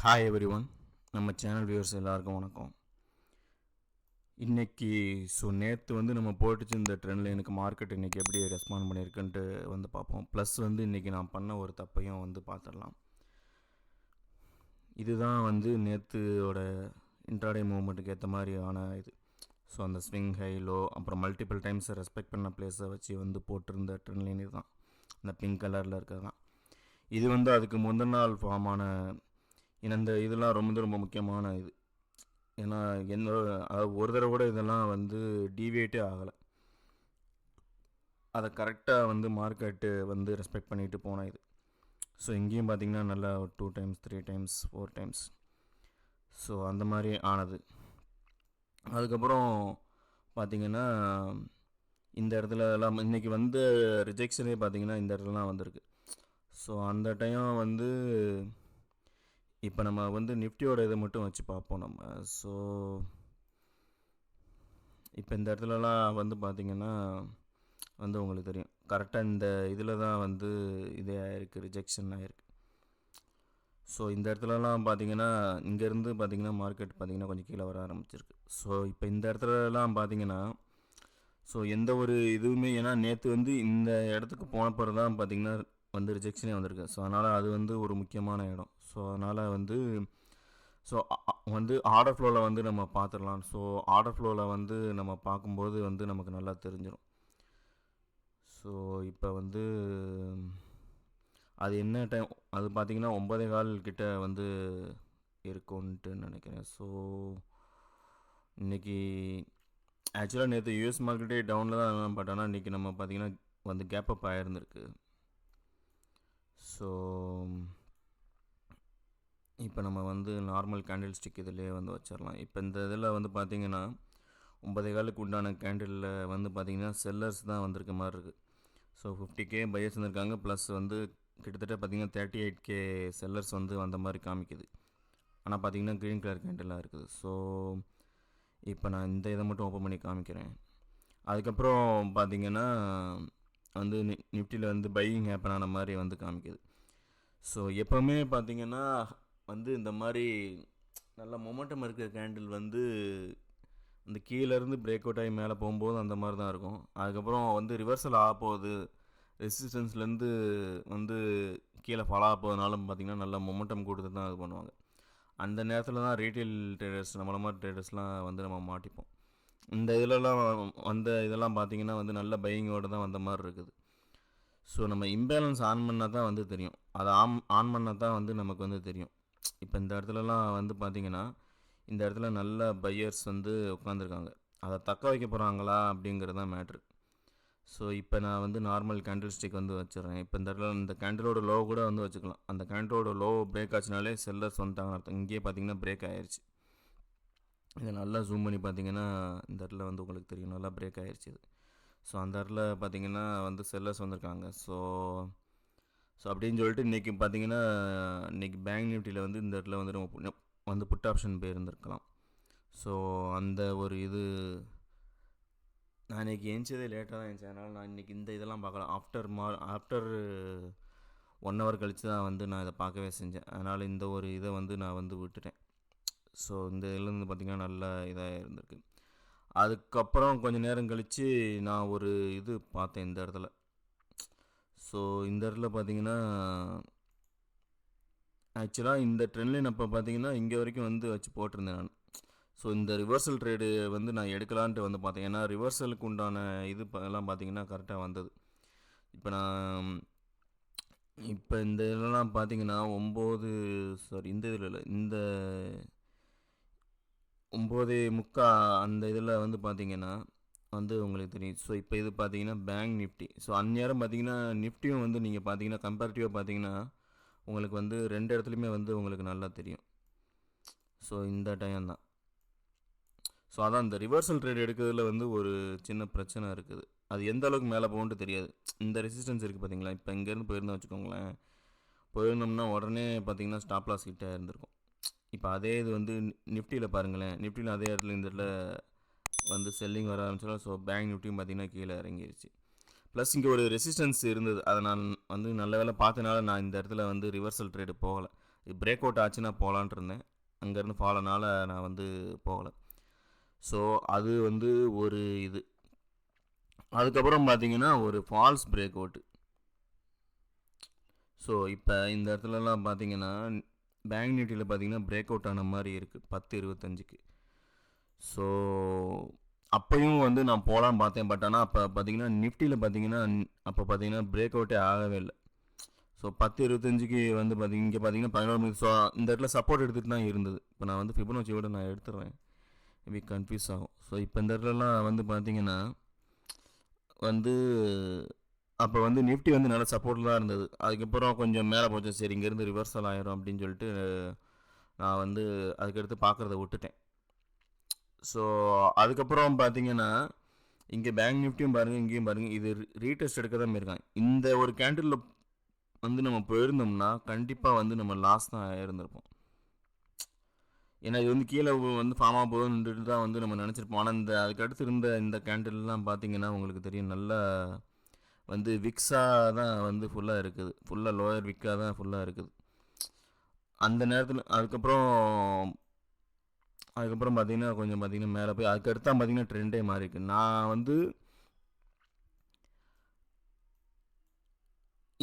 Hi every one, நம்ம channel viewers எல்லாருக்கும் வணக்கம். இன்றைக்கி நேற்று நம்ம போட்டுச்சு இந்த ட்ரெண்டில் எனக்கு மார்க்கெட் இன்றைக்கி எப்படி ரெஸ்பாண்ட் பண்ணியிருக்குன்ட்டு பார்ப்போம். ப்ளஸ் இன்றைக்கி நான் பண்ண ஒரு தப்பையும் பார்த்துடலாம். இதுதான் நேற்றுவோட இன்ட்ராடே மூவ்மெண்ட்டுக்கு ஏற்ற மாதிரியான இது. அந்த ஸ்விங் ஹை லோ அப்புறம் மல்டிபிள் டைம்ஸ் ரெஸ்பெக்ட் பண்ண பிளேஸை வச்சு போட்டிருந்த ட்ரெண்ட் லைன் இதுதான். இந்த பிங்க் கலரில் இருக்கிறது தான் இது. அதுக்கு முந்தின நாள் ஃபார்மான இந்த இதெல்லாம் ரொம்ப முக்கியமான இது. ஏன்னா ஒரு தடவை கூட இதெல்லாம் டீவியேட்டே ஆகலை. அதை கரெக்டாக மார்க்கெட்டு ரெஸ்பெக்ட் பண்ணிட்டு போன இது. இங்கேயும் பார்த்திங்கன்னா நல்லா 2 டைம்ஸ் 3 டைம்ஸ் 4 டைம்ஸ் அந்த மாதிரி ஆனது. அதுக்கப்புறம் பார்த்திங்கன்னா இந்த இடத்துல எல்லாம் இன்றைக்கி ரிஜெக்ஷனே பார்த்திங்கன்னா இந்த இடத்துலலாம் வந்திருக்கு. அந்த டைம் இப்போ நம்ம நிஃப்டியோட இதை மட்டும் வச்சு பார்ப்போம் நம்ம. இப்போ இந்த இடத்துலலாம் பார்த்திங்கன்னா உங்களுக்கு தெரியும் கரெக்டாக இந்த இதில் தான் இதே ஆகிருக்கு, ரிஜெக்ஷன் ஆகிருக்கு. இந்த இடத்துலலாம் பார்த்திங்கன்னா இங்கேருந்து பார்த்திங்கன்னா மார்க்கெட் பார்த்திங்கன்னா கொஞ்சம் கீழே வர ஆரம்பிச்சிருக்கு. இப்போ இந்த இடத்துலலாம் பார்த்திங்கன்னா எந்த ஒரு இதுவுமே, ஏன்னா நேற்று இந்த இடத்துக்கு போன பிறகு தான் பார்த்திங்கன்னா ரிஜெக்ஷனே வந்திருக்கு. அதனால் அது ஒரு முக்கியமான இடம். அதனால் ஆர்டர் ஃப்ளோவில் நம்ம பார்த்துடலாம். ஆர்டர் ஃப்ளோவில் நம்ம பார்க்கும்போது நமக்கு நல்லா தெரிஞ்சிடும். இப்போ அது என்ன டைம், அது பார்த்திங்கன்னா 9:15 கிட்ட இருக்கும்ன்ட்டு நினைக்கிறேன். இன்றைக்கி ஆக்சுவலாக நேற்று யூஎஸ் மார்க்கெட்டே டவுனில் தான், பட் ஆனால் இன்றைக்கி நம்ம பார்த்திங்கன்னா கேப் அப் ஆகிருந்துருக்கு. இப்போ நம்ம நார்மல் கேண்டில் ஸ்டிக் இதிலே வச்சிடலாம். இப்போ இந்த இதில் பார்த்திங்கன்னா 9:15 உண்டான கேண்டிலில் பார்த்திங்கன்னா செல்லர்ஸ் தான் வந்திருக்க மாதிரி இருக்குது. 50K பையர்ஸ் வந்திருக்காங்க. ப்ளஸ் கிட்டத்தட்ட பார்த்திங்கன்னா 38K செல்லர்ஸ் வந்த மாதிரி காமிக்குது. ஆனால் பார்த்திங்கன்னா க்ரீன் கலர் கேண்டிலாக இருக்குது. இப்போ நான் இந்த இதை மட்டும் ஓப்பன் பண்ணி காமிக்கிறேன். அதுக்கப்புறம் பார்த்திங்கன்னா நிஃப்டியில் பையிங் ஹேப்பன் ஆன மாதிரி காமிக்குது. எப்போவுமே பார்த்திங்கன்னா இந்த மாதிரி நல்ல மொமெண்டம் இருக்கிற கேண்டில் இந்த கீழேருந்து பிரேக் அவுட் ஆகி மேலே போகும்போது அந்த மாதிரி தான் இருக்கும். அதுக்கப்புறம் ரிவர்சல் ஆக போகுது, ரெசிஸ்டன்ஸ்லேருந்து கீழே ஃபாலோ ஆக போகிறதுனால பார்த்திங்கன்னா நல்ல மொமெண்டம் கொடுத்து தான் இது பண்ணுவாங்க. அந்த நேரத்தில் தான் ரீட்டைல் ட்ரேடர்ஸ், நம்மள மாதிரி ட்ரேடர்ஸ்லாம் நம்ம மாட்டிப்போம். இந்த இதிலலாம் இதெல்லாம் பார்த்திங்கன்னா நல்ல பையிங்கோடு தான் வந்த மாதிரி இருக்குது. நம்ம இம்பேலன்ஸ் ஆன் பண்ணால் தான் தெரியும். அதை ஆன் பண்ணால் தான் நமக்கு தெரியும். இப்போ இந்த இடத்துலலாம் பார்த்திங்கன்னா இந்த இடத்துல நல்ல பையர்ஸ் உட்காந்துருக்காங்க. அதை தக்க வைக்க போகிறாங்களா அப்படிங்கிறது தான் மேட்ரு. இப்போ நான் நார்மல் கேண்டில் ஸ்டிக் வச்சிடுறேன். இப்போ இந்த இடத்துல இந்த கேண்டிலோட லோ கூட வச்சுக்கலாம். அந்த கேண்டிலோட லோ பிரேக் ஆச்சுனாலே செல்லர்ஸ் வந்துட்டாங்கன்னு அர்த்தம். இங்கேயே பார்த்திங்கன்னா பிரேக் ஆயிடுச்சு. இதை நல்லா ஜூம் பண்ணி பார்த்திங்கன்னா இந்த இடத்துல உங்களுக்கு தெரியும் நல்லா பிரேக் ஆயிடுச்சு இது. அந்த இடத்துல பார்த்திங்கன்னா செல்லர்ஸ் வந்திருக்காங்க. அப்படின்னு சொல்லிட்டு இன்றைக்கி பார்த்திங்கன்னா இன்றைக்கி பேங்க் நிஃப்டியில் இந்த இடத்துல நம்ம புட் ஆப்ஷன் போயிருந்துருக்கலாம். அந்த ஒரு இது நான் இன்றைக்கி ஏஞ்சதே லேட்டாக தான் இருந்துச்சு. அதனால் நான் இன்றைக்கி இந்த இதெல்லாம் பார்க்கலாம். ஆஃப்டர் 1 hour கழித்து தான் நான் இதை பார்க்கவே செஞ்சேன். அதனால் இந்த ஒரு இதை நான் விட்டுட்டேன். இந்த இதுலேருந்து பார்த்திங்கன்னா நல்லா இதாக இருந்திருக்கு. அதுக்கப்புறம் கொஞ்சம் நேரம் கழித்து நான் ஒரு இது பார்த்தேன் இந்த இடத்துல. இந்த இடத்துல பார்த்திங்கன்னா ஆக்சுவலாக இந்த ட்ரெண்ட்லைன் அப்போ பார்த்திங்கன்னா இங்கே வரைக்கும் வச்சு போட்டிருந்தேன் நான். இந்த ரிவர்சல் ட்ரேடு நான் எடுக்கலான்ட்டு பார்த்தேன். ஏன்னா ரிவர்சலுக்கு உண்டான இது எல்லாம் பார்த்திங்கன்னா கரெக்டாக வந்தது. இப்போ இந்த இதெல்லாம் பார்த்திங்கன்னா இந்த இதில் இல்லை, இந்த 9:45 அந்த இதில் பார்த்திங்கன்னா உங்களுக்கு தெரியும். இப்போ இது பார்த்திங்கன்னா பேங்க் நிஃப்டி. அந்நேரம் பார்த்திங்கன்னா நிஃப்டியும் நீங்கள் பார்த்திங்கன்னா கம்பேரிட்டிவாக பார்த்திங்கன்னா உங்களுக்கு 2 இடத்துலையுமே உங்களுக்கு நல்லா தெரியும். இந்த டைம் தான். அதான் இந்த ரிவர்சல் ட்ரேட் எடுக்கிறதுல ஒரு சின்ன பிரச்சனை இருக்குது. அது எந்த அளவுக்கு மேலே போகும்னு தெரியாது. இந்த ரெசிஸ்டன்ஸ் இருக்குது பார்த்திங்களா. இப்போ இங்கேருந்து போயிருந்தோம் வச்சுக்கோங்களேன், போயிருந்தோம்னா உடனே பார்த்திங்கன்னா ஸ்டாப் லாஸ் கிட்ட இருந்திருக்கும். இப்போ அதே இது நிஃப்டியில் பாருங்களேன், நிஃப்டியில் அதே இடத்துல இந்த இடத்துல செல்லிங் வர ஆரம்பிச்சாலும். பேங்க் நிஃப்டியும் பார்த்திங்கன்னா கீழே இறங்கிடுச்சு. ப்ளஸ் இங்கே ஒரு ரெசிஸ்டன்ஸ் இருந்தது. அதை நான் நல்ல வேலை பார்த்தனால நான் இந்த இடத்துல ரிவர்சல் ட்ரேடு போகலை. பிரேக் அவுட் ஆச்சுன்னா போகலான்ட்டு இருந்தேன். அங்கேருந்து ஃபாலோனால நான் வந்து போகலை. ஸோ அது வந்து ஒரு இது. அதுக்கப்புறம் பார்த்தீங்கன்னா ஒரு ஃபால்ஸ் பிரேக் அவுட்டு. ஸோ இப்போ இந்த இடத்துலலாம் பார்த்தீங்கன்னா பேங்க் நிஃப்டியில் பார்த்தீங்கன்னா பிரேக் அவுட் ஆன மாதிரி இருக்குது 10.25க்கு. ஸோ அப்பையும் வந்து நான் போகலான்னு பார்த்தேன். பட் ஆனால் அப்போ பார்த்தீங்கன்னா நிஃப்டியில் பார்த்தீங்கன்னா அப்போ பார்த்தீங்கன்னா பிரேக் அவுட்டே ஆகவே இல்லை. ஸோ 10.25க்கு வந்து பார்த்தீங்கன்னா இங்கே பார்த்தீங்கன்னா 11 மணிக்கு. ஸோ இந்த இடத்துல சப்போர்ட் எடுத்துகிட்டு தான் இருந்தது. இப்போ நான் வந்து ஃபிபோனாச்சியோட நான் எடுத்துடுறேன், மேபி கன்ஃபியூஸ் ஆகும். ஸோ இப்போ இந்த இடத்துலலாம் வந்து பார்த்தீங்கன்னா வந்து அப்போ வந்து நிஃப்டி வந்து நல்ல சப்போர்ட்டில் தான் இருந்தது. அதுக்கப்புறம் கொஞ்சம் மேலே போச்சு. சரி இங்கேருந்து ரிவர்சல் ஆயிரும் அப்படின்னு சொல்லிட்டு நான் வந்து அதுக்கடுத்து பார்க்குறத விட்டுட்டேன். ஸோ அதுக்கப்புறம் பார்த்தீங்கன்னா இங்கே பேங்க் நிஃப்டியும் பாருங்கள், இங்கேயும் பாருங்கள், இது ரீடெஸ்ட் எடுக்க தான் இருக்காங்க. இந்த ஒரு கேண்டிலில் வந்து நம்ம போயிருந்தோம்னா கண்டிப்பாக வந்து நம்ம லாஸ் தான் இருந்திருப்போம். ஏன்னா இது வந்து கீழே வந்து ஃபார்ம் ஆக போகுதுன்ட்டு தான் வந்து நம்ம நினச்சிருப்போம். ஆனால் இந்த அதுக்கடுத்து இருந்த இந்த கேண்டில்லாம் பார்த்தீங்கன்னா உங்களுக்கு தெரியும், நல்லா வந்து விக்ஸாக தான் வந்து ஃபுல்லாக இருக்குது. ஃபுல்லாக லோயர் விக்காக தான் ஃபுல்லாக இருக்குது அந்த நேரத்தில். அதுக்கப்புறம் பார்த்தீங்கன்னா கொஞ்சம் பார்த்தீங்கன்னா மேலே போய் அதுக்கடுத்து தான் பார்த்தீங்கன்னா ட்ரெண்டே மாறி இருக்கு. நான் வந்து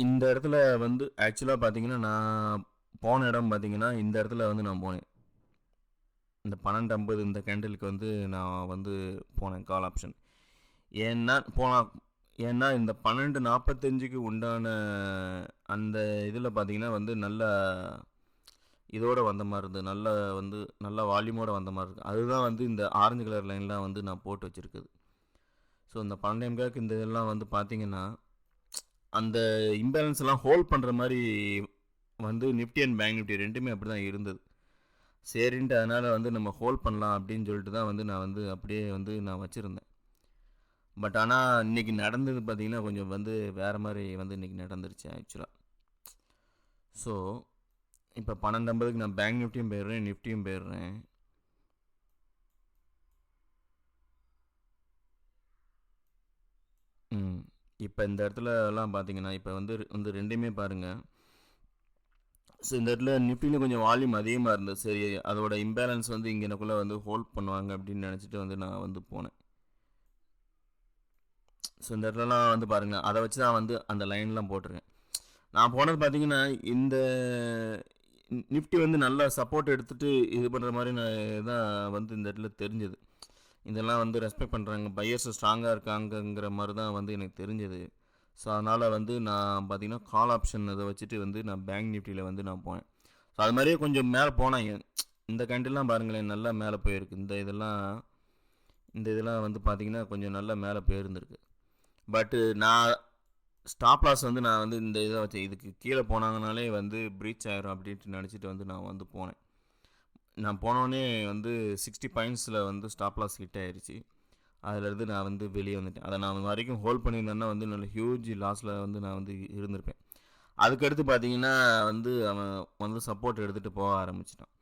இந்த இடத்துல வந்து ஆக்சுவலாக பார்த்தீங்கன்னா நான் போன இடம் பார்த்தீங்கன்னா இந்த இடத்துல வந்து நான் போனேன். இந்த 12.50 இந்த கேண்டிலுக்கு வந்து நான் வந்து போனேன் கால் ஆப்ஷன். ஏன்னா இந்த 12.45க்கு உண்டான அந்த இதில் பார்த்தீங்கன்னா வந்து நல்ல இதோட வந்த மாதிரி இருந்தது. நல்ல வால்யூமோட வந்த மாதிரி இருக்குது. அதுதான் வந்து இந்த ஆரஞ்சு கலர் லைன்லாம் வந்து நான் போட்டு வச்சுருக்குது. ஸோ இந்த 12 இந்த இதெல்லாம் வந்து பார்த்தீங்கன்னா அந்த இம்பேலன்ஸ் எல்லாம் ஹோல்ட் பண்ணுற மாதிரி வந்து நிஃப்டி அண்ட் பேங்க் நிஃப்டி ரெண்டுமே அப்படி தான் இருந்தது. சரின்ட்டு அதனால் வந்து நம்ம ஹோல்ட் பண்ணலாம் அப்படின்னு சொல்லிட்டு தான் வந்து நான் வந்து அப்படியே வந்து நான் வச்சுருந்தேன். பட் ஆனால் இன்றைக்கி நடந்தது பார்த்திங்கன்னா கொஞ்சம் வந்து வேறு மாதிரி வந்து இன்றைக்கி நடந்துருச்சு ஆக்சுவலாக. ஸோ இப்போ 12.50க்கு நான் பேங்க் நிஃப்டியும் போயிடுறேன், நிஃப்டியும் போயிடுறேன். இப்போ இந்த இடத்துலலாம் பார்த்தீங்கன்னா இப்போ வந்து ரெண்டுமே பாருங்கள். ஸோ இந்த இடத்துல நிஃப்டியில் கொஞ்சம் வால்யூம் அதிகமாக இருந்தது. சரி அதோட இம்பேலன்ஸ் வந்து இங்கே எனக்குள்ளே வந்து ஹோல்ட் பண்ணுவாங்க அப்படின்னு நினச்சிட்டு வந்து நான் வந்து போனேன். ஸோ இந்த இடத்துலலாம் வந்து பாருங்கள், அதை வச்சு தான் வந்து அந்த லைன்லாம் போட்டிருக்கேன். நான் போனது பார்த்தீங்கன்னா இந்த நிஃப்டி வந்து நல்லா சப்போர்ட் எடுத்துகிட்டு இது பண்ணுற மாதிரி நான் தான் வந்து இந்த இடத்துல தெரிஞ்சது. இதெல்லாம் வந்து ரெஸ்பெக்ட் பண்ணுறாங்க, பையர்ஸ் ஸ்ட்ராங்காக இருக்காங்கங்கிற மாதிரி தான் வந்து எனக்கு தெரிஞ்சது. ஸோ அதனால் வந்து நான் பார்த்தீங்கன்னா கால் ஆப்ஷன் அதை வச்சுட்டு வந்து நான் பேங்க் நிஃப்டியில் வந்து நான் போனேன். ஸோ அது மாதிரியே கொஞ்சம் மேலே போனாங்க. இந்த கேண்டில்லாம் பாருங்களேன் நல்லா மேலே போயிருக்கு. இந்த இதெல்லாம் வந்து பார்த்தீங்கன்னா கொஞ்சம் நல்லா மேலே போயிருந்துருக்கு. பட்டு நான் ஸ்டாப் லாஸ் வந்து நான் வந்து இந்த இதை வச்சேன், இதுக்கு கீழே போனாங்கனாலே வந்து ப்ரீச் ஆயிரும் அப்படின்ட்டு நினச்சிட்டு வந்து நான் வந்து போனேன். நான் போனோடனே வந்து 60 பாயிண்ட்ஸில் வந்து ஸ்டாப் லாஸ் ஹிட் ஆயிடுச்சு. அதிலேருந்து நான் வந்து வெளியே வந்துட்டேன். அதை நான் வரைக்கும் ஹோல்ட் பண்ணியிருந்தேன்னா வந்து நல்ல ஹியூஜ் லாஸில் வந்து நான் வந்து இருந்திருப்பேன். அதுக்கடுத்து பார்த்தீங்கன்னா வந்து அவன் வந்து சப்போர்ட் எடுத்துகிட்டு போக ஆரம்பிச்சிட்டான்.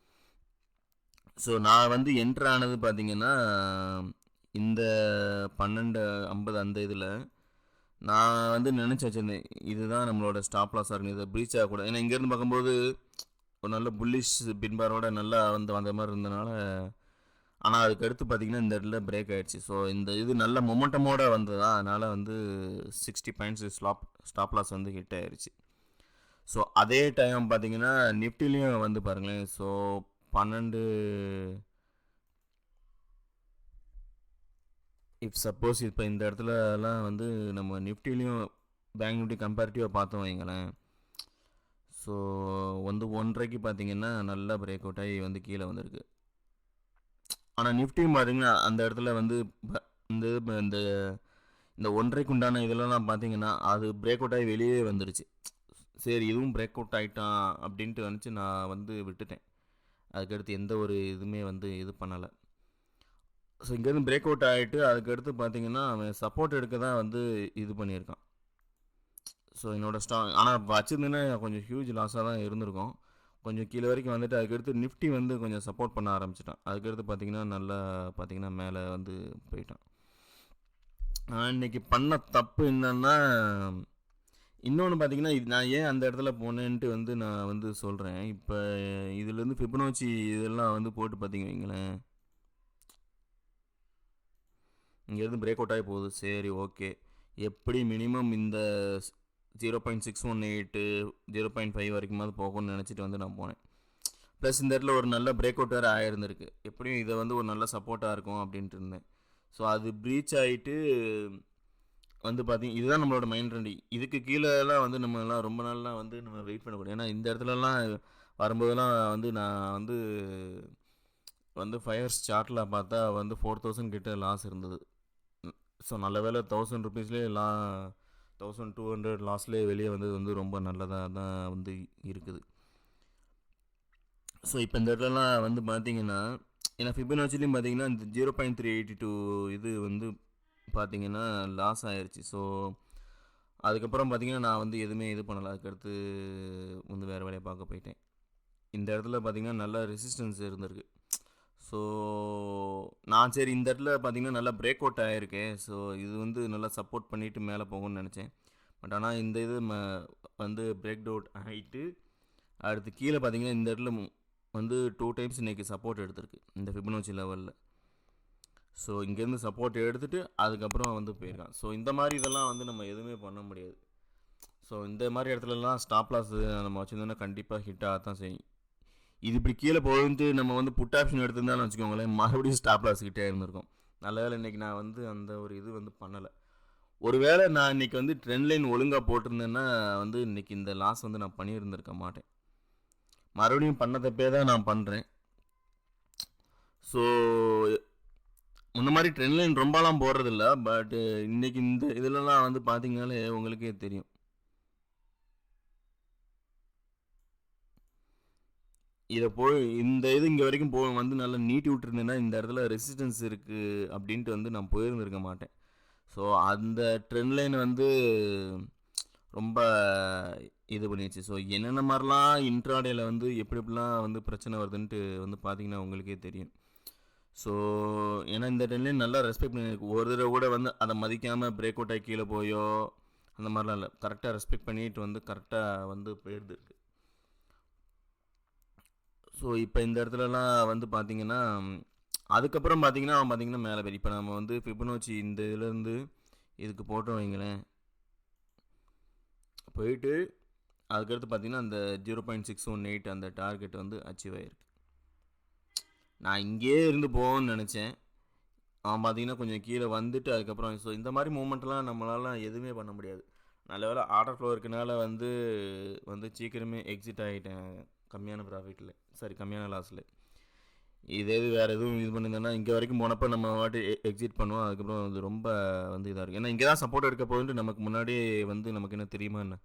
ஸோ நான் வந்து என்ட்ரு ஆனது பார்த்தீங்கன்னா இந்த 12.50 அந்த இதில் நான் வந்து நினச்சி வச்சுருந்தேன், இதுதான் நம்மளோட ஸ்டாப் லாஸாக இருக்கும், இதை ப்ரீச் ஆகக்கூடாது. ஏன்னா இங்கேருந்து பார்க்கும்போது ஒரு நல்ல புல்லிஷ் பின்பாரோட நல்லா வந்து வந்த மாதிரி இருந்தனால. ஆனால் அதுக்கடுத்து பார்த்திங்கன்னா இந்த இடத்துல பிரேக் ஆகிடுச்சு. ஸோ இந்த இது நல்ல மொமெண்டமோடு வந்ததா, அதனால் வந்து 60 பாயிண்ட்ஸ் ஸ்டாப் லாஸ் வந்து ஹிட் ஆகிடுச்சு. ஸோ அதே டைம் பார்த்திங்கன்னா நிஃப்டிலையும் வந்து பாருங்களேன். ஸோ 12 இஃப் சப்போஸ் இப்போ இந்த இடத்துலலாம் வந்து நம்ம நிஃப்டிலையும் பேங்க் நிஃப்டி கம்பேரிட்டிவாக பார்த்தோம் வைங்களேன். ஸோ வந்து 1.5க்கு பார்த்தீங்கன்னா நல்லா பிரேக் அவுட் ஆகி வந்து கீழே வந்திருக்கு. ஆனால் நிஃப்டியும் பார்த்தீங்கன்னா அந்த இடத்துல வந்து இந்த இந்த இந்த 1.5க்கு உண்டான இதெல்லாம் பார்த்தீங்கன்னா அது பிரேக் அவுட் ஆகி வெளியே வந்துருச்சு. சரி இதுவும் பிரேக் அவுட் ஆகிட்டான் அப்படின்ட்டு நினச்சி நான் வந்து விட்டுட்டேன். அதுக்கடுத்து எந்த ஒரு இதுவுமே வந்து இது பண்ணலை. ஸோ இங்கேருந்து பிரேக் அவுட் ஆகிட்டு அதுக்கடுத்து பார்த்தீங்கன்னா அவன் சப்போர்ட் எடுக்க தான் வந்து இது பண்ணியிருக்கான். ஸோ என்னோடய ஆனால் வச்சுருந்தேன்னா கொஞ்சம் ஹியூஜ் லாஸாக தான் இருந்திருக்கும். கொஞ்சம் கீழே வரைக்கும் வந்துட்டு அதுக்கடுத்து நிஃப்டி வந்து கொஞ்சம் சப்போர்ட் பண்ண ஆரம்பிச்சிட்டான். அதுக்கடுத்து பார்த்திங்கன்னா நல்லா பார்த்திங்கன்னா மேலே வந்து போயிட்டான். நான் இன்றைக்கி பண்ண தப்பு என்னன்னா, இன்னொன்று பார்த்தீங்கன்னா இது நான் ஏன் அந்த இடத்துல போனேன்ட்டு வந்து நான் வந்து சொல்கிறேன். இப்போ இதுலேருந்து ஃபிபனோச்சி இதெல்லாம் வந்து போட்டு பார்த்தீங்க வைங்களேன், இங்கேருந்து பிரேக் அவுட் ஆகி போகுது. சரி ஓகே, எப்படி மினிமம் இந்த 0.618 0.5 வரைக்குமாவது போகும்னு நினச்சிட்டு வந்து நான் போனேன். ப்ளஸ் இந்த இடத்துல ஒரு நல்ல பிரேக் அவுட் வேறு ஆகிருந்திருக்கு. எப்படியும் இதை வந்து ஒரு நல்ல சப்போர்ட்டாக இருக்கும் அப்படின்ட்டு இருந்தேன். ஸோ அது ப்ரீச் ஆகிட்டு வந்து பார்த்தீங்க, இதுதான் நம்மளோட மைண்ட் ட்ரெண்ட். இதுக்கு கீழேலாம் வந்து நம்மலாம் ரொம்ப நாள்லாம் வந்து நம்ம வெயிட் பண்ணக்கூடாது. ஏன்னா இந்த இடத்துலலாம் வரும்போதெல்லாம் வந்து நான் வந்து வந்து 5 ஹவர்ஸ் சார்ட்டில் பார்த்தா வந்து 4000 கிட்ட லாஸ் இருந்தது. ஸோ நல்ல வேலை 1000 ருபீஸ்லேயே 1200 லாஸ்லேயே வெளியே வந்தது வந்து ரொம்ப நல்லதாக தான் வந்து இருக்குது. ஸோ இப்போ இந்த இடத்துலலாம் வந்து பார்த்தீங்கன்னா, ஏன்னா ஃபிபனாச்சிலையும் பார்த்தீங்கன்னா இந்த 0.382 இது வந்து பார்த்தீங்கன்னா லாஸ் ஆயிடுச்சு. ஸோ அதுக்கப்புறம் பார்த்தீங்கன்னா நான் வந்து எதுவுமே இது பண்ணலை. அதுக்கடுத்து வந்து வேறு வேலையை பார்க்க போயிட்டேன். இந்த இடத்துல பார்த்தீங்கன்னா நல்லா ரெசிஸ்டன்ஸ் இருந்திருக்கு. ஸோ நான் சரி இந்த இடத்துல பார்த்தீங்கன்னா நல்லா பிரேக் அவுட் ஆகிருக்கேன். ஸோ இது வந்து நல்லா சப்போர்ட் பண்ணிவிட்டு மேலே போகும்னு நினச்சேன். பட் ஆனால் இந்த இது வந்து பிரேக் அவுட் ஆகிட்டு அடுத்து கீழே பார்த்தீங்கன்னா இந்த இடத்துல வந்து 2 டைம்ஸ் இன்றைக்கி சப்போர்ட் எடுத்திருக்கு இந்த ஃபிபனோச்சி லெவலில். ஸோ இங்கேருந்து சப்போர்ட் எடுத்துகிட்டு அதுக்கப்புறம் வந்து போயிருக்கான். ஸோ இந்த மாதிரி இதெல்லாம் வந்து நம்ம எதுவுமே பண்ண முடியாது. ஸோ இந்த மாதிரி இடத்துலலாம் ஸ்டாப் லாஸ் நம்ம வச்சுருந்தோன்னா கண்டிப்பாக ஹிட் ஆகத்தான் செய்யும். இது இப்படி கீழே போகுதுன்ட்டு நம்ம வந்து புட் ஆப்ஷன் எடுத்திருந்தாலும் வச்சுக்கோங்களேன், மறுபடியும் ஸ்டாப் லாஸ் கிட்டே இருந்திருக்கும். நல்ல வேலை இன்றைக்கி நான் வந்து அந்த ஒரு இது வந்து பண்ணலை. ஒருவேளை நான் இன்றைக்கி வந்து ட்ரெண்ட் லைன் ஒழுங்காக போட்டிருந்தேன்னா வந்து இன்றைக்கி இந்த லாஸ் வந்து நான் பண்ணியிருந்திருக்க மாட்டேன். மறுபடியும் பண்ண தப்பே தான் நான் பண்ணுறேன். ஸோ முன்ன மாதிரி ட்ரெண்ட் லைன் ரொம்பலாம் போடுறதில்ல. பட் இன்றைக்கி இந்த இதிலலாம் வந்து பார்த்தீங்கனாலே உங்களுக்கே தெரியும். இதை போய் இந்த இது இங்கே வரைக்கும் வந்து நல்லா நீட்டி விட்டுருந்தேன்னா இந்த இடத்துல ரெசிஸ்டன்ஸ் இருக்குது அப்படின்ட்டு வந்து நான் போயிருந்திருக்க மாட்டேன். ஸோ அந்த ட்ரெண்ட் லைன் வந்து ரொம்ப இது பண்ணிடுச்சு. ஸோ என்னென்ன மாதிரிலாம் இன்ட்ராடேயில் வந்து எப்படி எப்படிலாம் வந்து பிரச்சனை வருதுன்ட்டு வந்து பார்த்தீங்கன்னா உங்களுக்கே தெரியும். ஸோ ஏன்னா இந்த ட்ரெண்ட் லைன் நல்லா ரெஸ்பெக்ட் பண்ணியிருக்கு. ஒரு தடவை கூட வந்து அதை மதிக்காமல் பிரேக் அவுட் ஆகி கீழே போயோ அந்த மாதிரிலாம் இல்லை. கரெக்டாக ரெஸ்பெக்ட் பண்ணிட்டு வந்து கரெக்டாக வந்து போயிடுதுருக்கு. ஸோ இப்போ இந்த இடத்துலலாம் வந்து பார்த்தீங்கன்னா அதுக்கப்புறம் பார்த்தீங்கன்னா மேலே போய் இப்போ நம்ம வந்து ஃபிபனோச்சி இந்த இதுலேருந்து இதுக்கு போட்டோம் வைங்களேன், போயிட்டு அதுக்கடுத்து பார்த்தீங்கன்னா அந்த 0.618 அந்த டார்கெட் வந்து அச்சீவ் ஆகிருக்கு. நான் இங்கேயே இருந்து போகணும்னு நினச்சேன். அவன் பார்த்தீங்கன்னா கொஞ்சம் கீழே வந்துட்டு அதுக்கப்புறம் ஸோ இந்த மாதிரி மூமெண்ட்லாம் நம்மளால் எதுவுமே பண்ண முடியாது. நல்ல வேலை ஆர்டர் ஃப்ளோ இருக்கனால வந்து சீக்கிரமே எக்ஸிட் ஆகிட்டேன் கம்மியான ப்ராஃபிட்டில், கம்மியான லாஸில். இதே இது வேறு எதுவும் இது பண்ணியிருந்தேன்னா இங்கே வரைக்கும் போனப்போ நம்ம வாட்டி எக்ஸிட் பண்ணுவோம். அதுக்கப்புறம் வந்து ரொம்ப வந்து இதாக இருக்குது. ஏன்னா இங்கே தான் சப்போர்ட் எடுக்க போகுதுன்ட்டு நமக்கு முன்னாடியே வந்து நமக்கு என்ன தெரியுமா என்ன.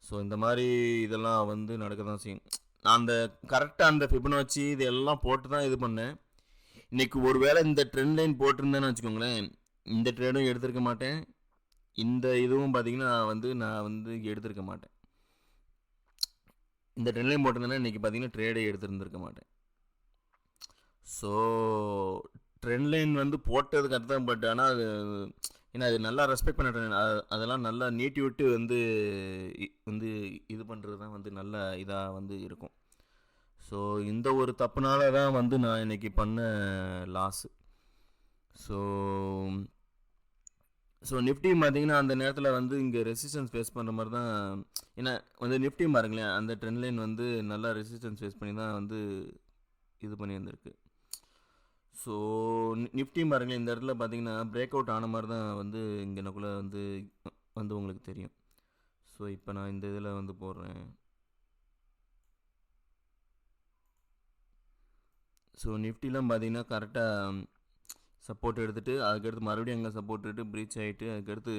ஸோ இந்த மாதிரி இதெல்லாம் வந்து நடக்க தான் செய்யும். நான் அந்த கரெக்டாக அந்த ஃபிபனாச்சி இதெல்லாம் போட்டு தான் இது பண்ணேன். இன்றைக்கி ஒரு வேளை இந்த ட்ரெண்ட் லைன் போட்டிருந்தேன்னு வச்சுக்கோங்களேன், இந்த ட்ரேடும் எடுத்திருக்க மாட்டேன், இந்த இதுவும் பார்த்தீங்கன்னா நான் வந்து எடுத்திருக்க மாட்டேன். இந்த ட்ரெண்ட் லைன் போட்டிருந்தேன்னா இன்றைக்கி பார்த்தீங்கன்னா ட்ரேடே எடுத்துருந்துருக்க மாட்டேன். ஸோ ட்ரெண்ட் லைன் வந்து போட்டதுக்கு அர்த்தம். பட் ஆனால் அது ஏன்னா அது நல்லா ரெஸ்பெக்ட் பண்ண ட்ரெண்ட், அதெல்லாம் நல்லா நீட்டி விட்டு வந்து இது பண்ணுறது தான் வந்து நல்ல இதாக வந்து இருக்கும். ஸோ இந்த ஒரு தப்புனால தான் வந்து நான் இன்றைக்கி பண்ண லாஸு. ஸோ நிஃப்டி பார்த்தீங்கன்னா அந்த நேரத்தில் வந்து இங்கே ரெசிஸ்டன்ஸ் ஃபேஸ் பண்ணுற மாதிரி தான். ஏன்னா வந்து நிஃப்டி பாருங்களேன், அந்த ட்ரெண்ட் லைன் வந்து நல்லா ரெசிஸ்டன்ஸ் ஃபேஸ் பண்ணி தான் வந்து இது பண்ணியிருந்திருக்கு. ஸோ நிஃப்டி பாருங்களேன், இந்த இடத்துல பார்த்தீங்கன்னா பிரேக் அவுட் ஆன மாதிரி தான் வந்து இங்கே எனக்குள்ளே வந்து உங்களுக்கு தெரியும். ஸோ இப்போ நான் இந்த இதில் வந்து போடுறேன். ஸோ நிஃப்டிலாம் பார்த்தீங்கன்னா கரெக்டாக சப்போர்ட் எடுத்துகிட்டு அதுக்கடுத்து மறுபடியும் அங்கே சப்போர்ட் எடுத்து ப்ரீச் ஆகிட்டு அதுக்கடுத்து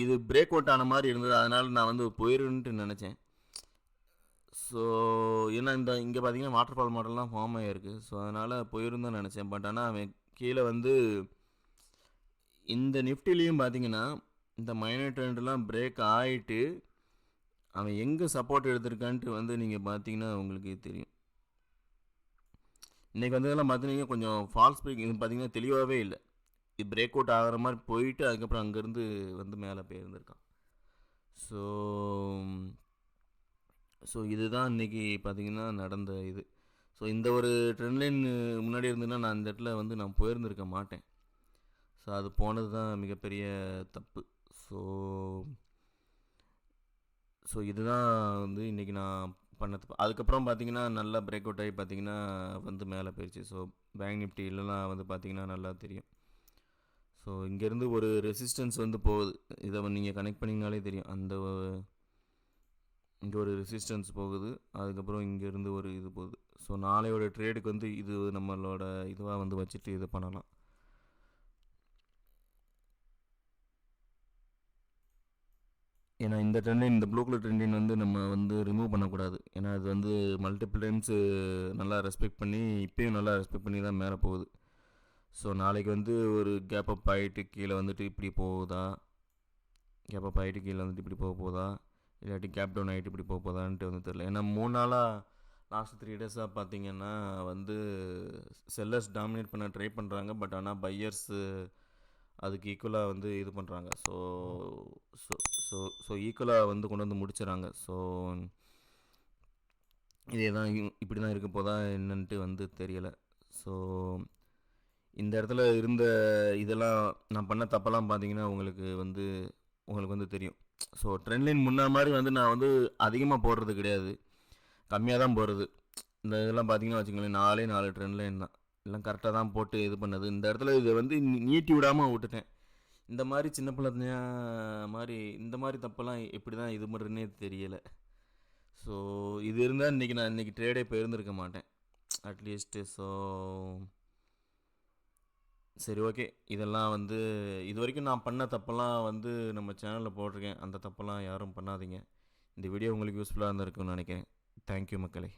இது பிரேக் அவுட் ஆன மாதிரி இருந்தது. அதனால் நான் வந்து போயிருன்ட்டு நினச்சேன். ஸோ ஏன்னா இங்கே பார்த்தீங்கன்னா வாட்டர் ஃபால் மாடல்லாம் ஃபார்ம் ஆகிருக்கு. ஸோ அதனால் போயிருந்தான் நினச்சேன். பட் ஆனால் அவன் கீழே வந்து இந்த நிஃப்டிலையும் பார்த்தீங்கன்னா இந்த மைனர் ட்ரெண்ட்லாம் பிரேக் ஆகிட்டு அவன் எங்கே சப்போர்ட் எடுத்திருக்கான்ட்டு வந்து நீங்கள் பார்த்தீங்கன்னா உங்களுக்கு தெரியும். இன்றைக்கி வந்ததெல்லாம் பார்த்தீங்கன்னா கொஞ்சம் ஃபால்ஸ் பிரேக் இது பார்த்தீங்கன்னா தெளிவாகவே இல்லை. இது பிரேக் அவுட் ஆகிற மாதிரி போயிட்டு அதுக்கப்புறம் அங்கேருந்து வந்து மேலே போயிருந்திருக்கான். ஸோ ஸோ இதுதான் இன்றைக்கி பார்த்திங்கன்னா நடந்த இது. ஸோ இந்த ஒரு ட்ரெண்ட் லைன் முன்னாடி இருந்ததுன்னா நான் இந்த இடத்துல வந்து நான் போயிருந்திருக்க மாட்டேன். ஸோ அது போனது தான் மிகப்பெரிய தப்பு. ஸோ ஸோ இதுதான் வந்து இன்றைக்கி நான் பண்ண தப்பு. அதுக்கப்புறம் பார்த்திங்கன்னா நல்லா பிரேக் அவுட் ஆகி பார்த்திங்கன்னா வந்து மேலே போயிடுச்சு. ஸோ பேங்க் நிஃப்டி இல்லைலாம் வந்து பார்த்திங்கன்னா நல்லா தெரியும். ஸோ இங்கேருந்து ஒரு ரெசிஸ்டன்ஸ் வந்து போகுது. இதை நீங்கள் கனெக்ட் பண்ணிங்கனாலே தெரியும். அந்த இங்கே ஒரு ரெசிஸ்டன்ஸ் போகுது, அதுக்கப்புறம் இங்கேருந்து ஒரு இது போகுது. ஸோ நாளையோட ட்ரேடுக்கு வந்து இது நம்மளோட இதுவாக வந்து வச்சுட்டு இது பண்ணலாம். ஏன்னா இந்த ட்ரெண்டின், இந்த ப்ளூ கலர் ட்ரெண்டின் வந்து நம்ம வந்து ரிமூவ் பண்ணக்கூடாது. ஏன்னா அது வந்து மல்டிபிள் டைம்ஸு நல்லா ரெஸ்பெக்ட் பண்ணி, இப்போயும் நல்லா ரெஸ்பெக்ட் பண்ணி தான் மேலே போகுது. ஸோ நாளைக்கு வந்து ஒரு கேப் அப் ஆகிட்டு கீழே வந்துட்டு இப்படி போகுதா, கேப் அப் ஆகிட்டு கீழே வந்துட்டு இப்படி போகுதா, இல்லாட்டி கேப் டவுன் ஆகிட்டு இப்படி போகுதான்ட்டு வந்து தெரில. ஏன்னா 3 நாளாக லாஸ்ட் 3 டேஸாக பார்த்தீங்கன்னா வந்து செல்லர்ஸ் டாமினேட் பண்ண ட்ரை பண்ணுறாங்க. பட் ஆனால் பையர்ஸு அதுக்கு ஈக்குவலாக வந்து இது பண்ணுறாங்க. ஸோ ஸோ ஸோ ஸோ ஈக்குவலாக வந்து கொண்டு வந்து முடிச்சிடறாங்க. ஸோ இதே தான் இப்படி தான் இருக்க போதா என்னன்ட்டு வந்து தெரியலை. ஸோ இந்த இடத்துல இருந்த இதெல்லாம் நான் பண்ண தப்பெல்லாம் பார்த்தீங்கன்னா உங்களுக்கு வந்து தெரியும். ஸோ ட்ரெண்ட் லைன் முன்ன மாதிரி வந்து நான் வந்து அதிகமாக போடுறது கிடையாது, கம்மியாக தான் போடுறது. இந்த இதெல்லாம் பார்த்தீங்கன்னா வச்சுக்கோங்களேன், 4 ட்ரெண்ட் லைன் தான், எல்லாம் கரெக்டாக தான் போட்டு இது பண்ணது. இந்த இடத்துல இதை வந்து நீட்டி விடாமல் விட்டுட்டேன். இந்த மாதிரி சின்ன பிள்ளையா மாதிரி இந்த மாதிரி தப்பெல்லாம் எப்படி தான் இது பண்ணுறதுனே தெரியலை. ஸோ இது இருந்தால் நான் இன்றைக்கி ட்ரேடே போயிருந்திருக்க மாட்டேன் அட்லீஸ்ட்டு. ஸோ சரி, ஓகே. இதெல்லாம் வந்து இது வரைக்கும் நான் பண்ண தப்பெல்லாம் வந்து நம்ம சேனலில் போட்டிருக்கேன். அந்த தப்பெல்லாம் யாரும் பண்ணாதீங்க. இந்த வீடியோ உங்களுக்கு யூஸ்ஃபுல்லாக இருந்திருக்குன்னு நினைக்கிறேன். தேங்க்யூ மக்களே.